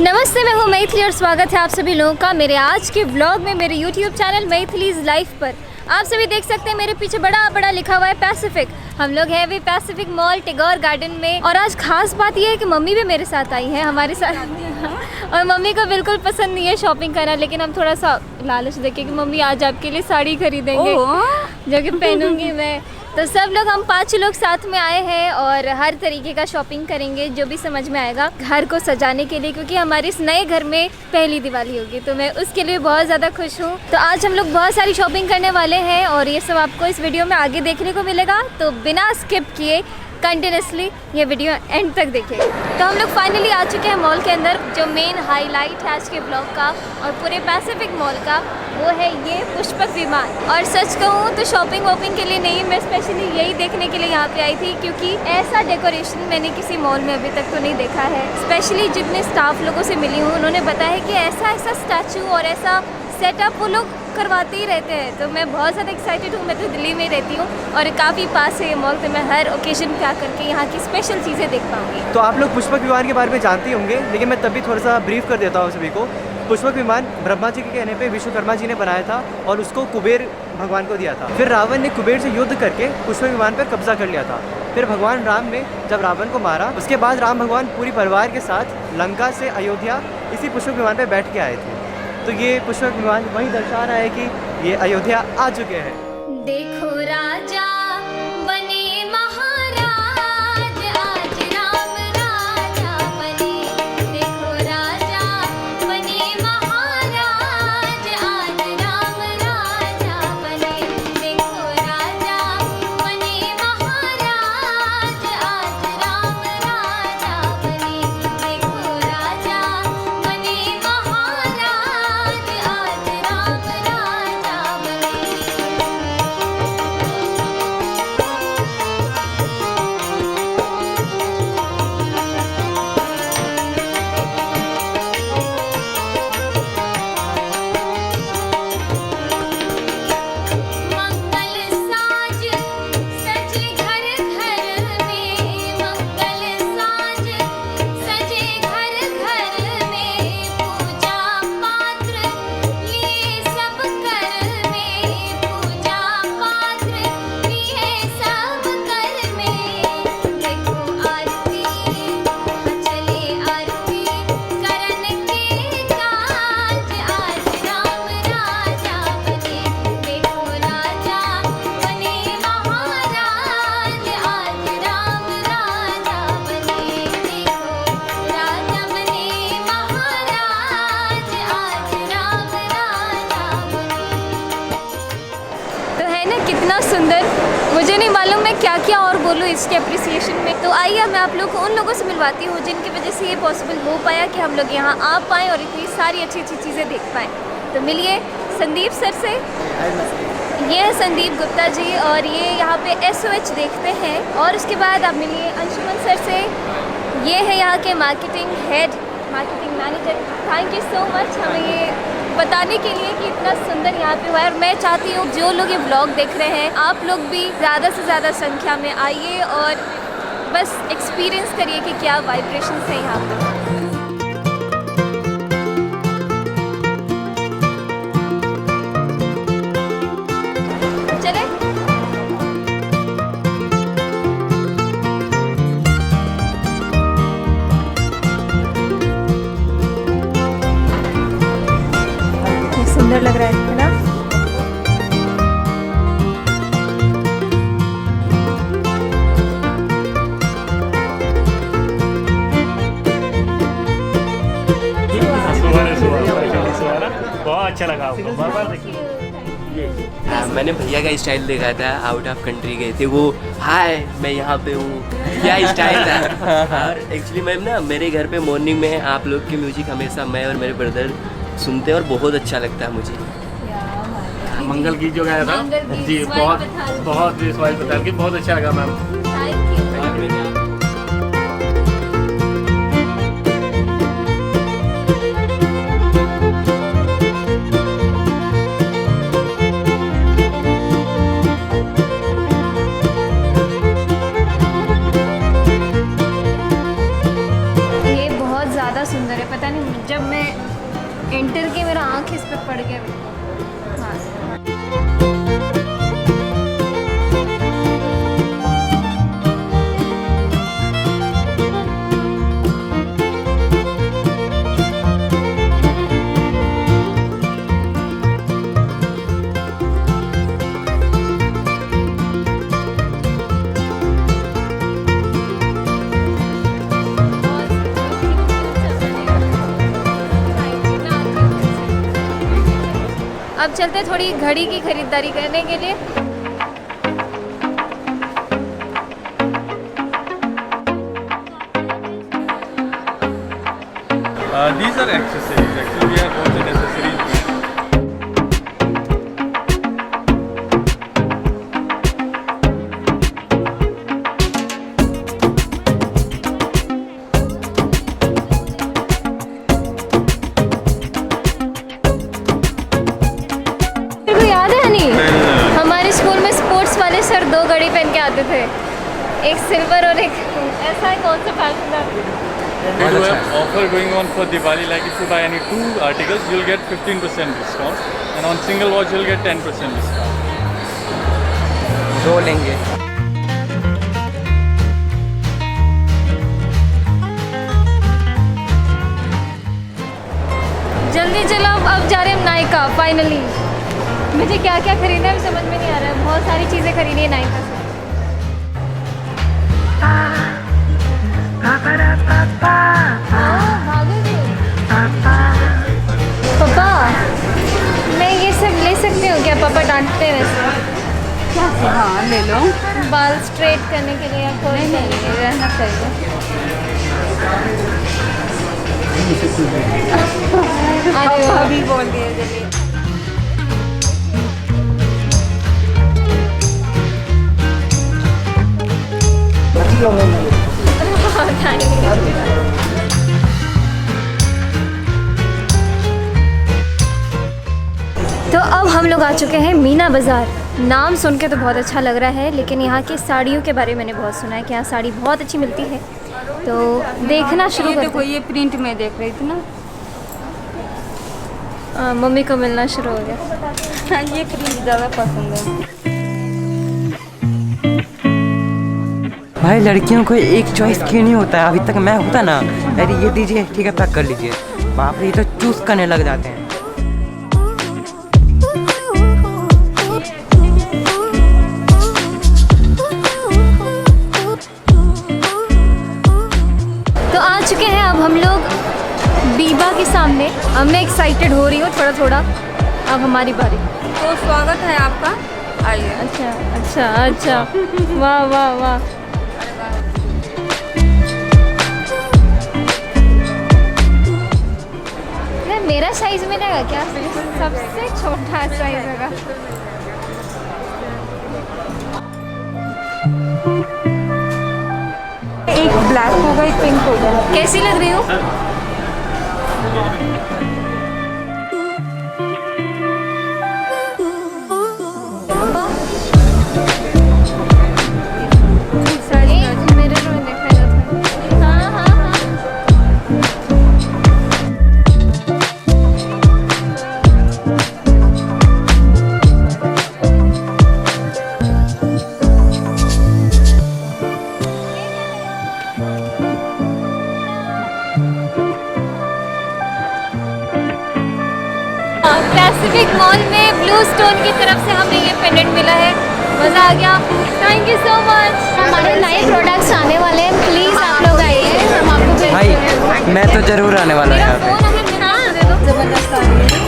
नमस्ते, मैं हूँ मैथिली और स्वागत है आप सभी लोगों का मेरे आज के व्लॉग में मेरे YouTube चैनल मैथिलीज लाइफ पर। आप सभी देख सकते हैं मेरे पीछे बड़ा बड़ा लिखा हुआ है पैसिफिक। हम लोग हैं अभी पैसिफिक मॉल टैगोर गार्डन में और आज खास बात यह है कि मम्मी भी मेरे साथ आई है हमारे साथ और मम्मी को बिल्कुल पसंद नहीं है शॉपिंग करना, लेकिन हम थोड़ा सा लालच देके कि मम्मी आज आपके लिए साड़ी खरीदेंगे जो कि पहनूंगी मैं। तो सब लोग हम 5 लोग साथ में आए हैं और हर तरीके का शॉपिंग करेंगे जो भी समझ में आएगा घर को सजाने के लिए, क्योंकि हमारे इस नए घर में पहली दिवाली होगी तो मैं उसके लिए बहुत ज़्यादा खुश हूँ। तो आज हम लोग बहुत सारी शॉपिंग करने वाले हैं और ये सब आपको इस वीडियो में आगे देखने को मिलेगा, तो बिना स्किप किए कंटिन्यूसली ये वीडियो एंड तक देखें। तो हम लोग फाइनली आ चुके हैं मॉल के अंदर। जो मेन हाईलाइट है आज के ब्लॉग का और पूरे पैसिफिक मॉल का वो है ये पुष्पक विमान। और सच कहूँ तो शॉपिंग वॉपिंग के लिए नहीं, मैं स्पेशली यही देखने के लिए यहाँ पे आई थी, क्योंकि ऐसा डेकोरेशन मैंने किसी मॉल में अभी तक तो नहीं देखा है। स्पेशली जितने स्टाफ लोगों से मिली हूँ उन्होंने बताया कि ऐसा स्टैचू और ऐसा सेटअप वो लोग करवाते ही रहते हैं। तो मैं बहुत ज़्यादा एक्साइटेड हूँ। मैं तो दिल्ली में ही रहती हूँ और काफ़ी पास है ये मॉल, तो मैं हर ओकेजन पे आकर के यहाँ की स्पेशल चीज़ें देख पाऊँगी। तो आप लोग पुष्पक विमान के बारे में जानते होंगे, लेकिन मैं तभी थोड़ा सा ब्रीफ कर देता हूँ सभी को। पुष्पक विमान ब्रह्मा जी के कहने पे विश्वकर्मा जी ने बनाया था और उसको कुबेर भगवान को दिया था। फिर रावण ने कुबेर से युद्ध करके पुष्पक विमान पर कब्जा कर लिया था। फिर भगवान राम ने जब रावण को मारा, उसके बाद राम भगवान पूरी परिवार के साथ लंका से अयोध्या इसी पुष्पक विमान पर बैठ के आए थे। तो ये पुष्पक विमान वही दर्शा रहा है कि ये अयोध्या आ चुके हैं। देखो राजा बने महाराज, आज राम राजा बने। देखो राजा बने महाराज, आज राम राजा बने। देखो राजा बने महाराज, आज राम राजा बने। देखो राजा बने महाराज, आज राम राजा बने। मंगल साज सजे घर घर में, मंगल साज सजे घर घर में। पूजा पात्र लिए सब कर में, पूजा पात्र लिए सब कर में। देखो आरती चले आरती करन के काज, आज राम राजा बने। देखो राजा बने महाराज, आज राम राजा बने। देखो राजा बने महाराज, आज राम राजा बने। तो है ना कितना सुंदर। मुझे नहीं मालूम मैं क्या क्या और बोलूँ इसके अप्रिसिएशन में। तो आइए मैं आप लोग को उन लोगों से मिलवाती हूँ जिनकी वजह से ये पॉसिबल हो पाया कि हम लोग यहाँ आ पाएँ और इतनी सारी अच्छी अच्छी चीज़ें देख पाएँ। तो मिलिए संदीप सर से। ये है संदीप गुप्ता जी और ये यहाँ पे SOH देखते हैं। और उसके बाद आप मिलिए अंशुमन सर से। ये है यहाँ के marketing head, marketing manager. Thank you so much हमें ये बताने के लिए कि इतना सुंदर यहाँ पे हुआ है। और मैं चाहती हूँ जो लोग ये व्लॉग देख रहे हैं आप लोग भी ज़्यादा से ज़्यादा संख्या में आइए और बस एक्सपीरियंस करिए कि क्या वाइब्रेशंस हैं यहाँ पे। चले सुंदर लग रहा है ना। बहुत अच्छा लगा आपको, बार-बार देखिए। मैंने भैया का स्टाइल देखा था, आउट ऑफ कंट्री गए थे वो, हाय मैं यहाँ पे हूँ, क्या स्टाइल था। और एक्चुअली मैम ना मेरे घर पे मॉर्निंग में आप लोग की म्यूजिक हमेशा मैं और मेरे ब्रदर सुनते हैं और बहुत अच्छा लगता है मुझे। मंगल गीत जो गाया था जी, बहुत बहुत स्वाइल पताल की बहुत अच्छा लगा मैम। Thank you. सुंदर है, पता नहीं जब मैं एंटर की मेरा आँख इस पर पड़ गया। हाँ अब चलते हैं थोड़ी घड़ी की खरीदारी करने के लिए। These are accessories. Actually, we have bought an accessories. तेरे को याद है नहीं, हमारे स्कूल में स्पोर्ट्स वाले सर 2 घड़ी पहन के आते थे, एक सिल्वर और एक ऐसा है। कौन सा फैशन था? We do have offer going on for Diwali. Like if you buy any 2 articles, you'll get 15% discount, and on single watch you'll get 10% discount. दो लेंगे। जल्दी चलो, अब जा रहे हैं नायका। फाइनली मुझे क्या क्या खरीदना है समझ में नहीं आ रहा है। बहुत सारी चीज़ें खरीदी है नायका से। पापा मैं ये सब ले सकती हूँ क्या? पापा डांटते हैं वैसे। हाँ ले लो। बाल स्ट्रेट करने के लिए या कोई नहीं रहना चाहिए। अरे वाह। अभी बोल दिए जल्दी। तो अब हम लोग आ चुके हैं मीना बाज़ार। नाम सुन के तो बहुत अच्छा लग रहा है, लेकिन यहाँ की साड़ियों के बारे में मैंने बहुत सुना है कि यहाँ साड़ी बहुत अच्छी मिलती है। तो देखना शुरू ये कर देखो, ये प्रिंट में देख रही थी ना। मम्मी को मिलना शुरू हो गया। हाँ, ये प्रिंट ज़्यादा पसंद है। भाई लड़कियों को एक चॉइस क्यों नहीं होता है? अभी तक मैं होता ना, अरे ये दीजिए, ठीक है पैक कर लीजिए। बाप रे, ये तो चूज करने लग जाते हैं। तो आ चुके हैं अब हम लोग बीबा के सामने। अब मैं एक्साइटेड हो रही हूँ थोड़ा थोड़ा। अब हमारी बारी। तो स्वागत है आपका, आइए। अच्छा अच्छा अच्छा, वाह वाह वाह। मेरा साइज मिलेगा क्या? सबसे छोटा साइज होगा। एक ब्लैक होगा, एक पिंक होगा। कैसी लग रही हूँ? मेरे को दिखाएगा था। हाँ हाँ हाँ। पैसिफिक मॉल में ब्लू स्टोन की तरफ से हमें ये पेंडेंट मिला है। मज़ा आ गया। Thank you so much. हमारे नए प्रोडक्ट्स आने वाले हैं, प्लीज़ आप लोग आइए, हम आपको भेज भाई देंगे। मैं तो जरूर आने वाला मेरा यार। फ़ोन अगर मेरा दे दो। ज़बरदस्त आ रही है।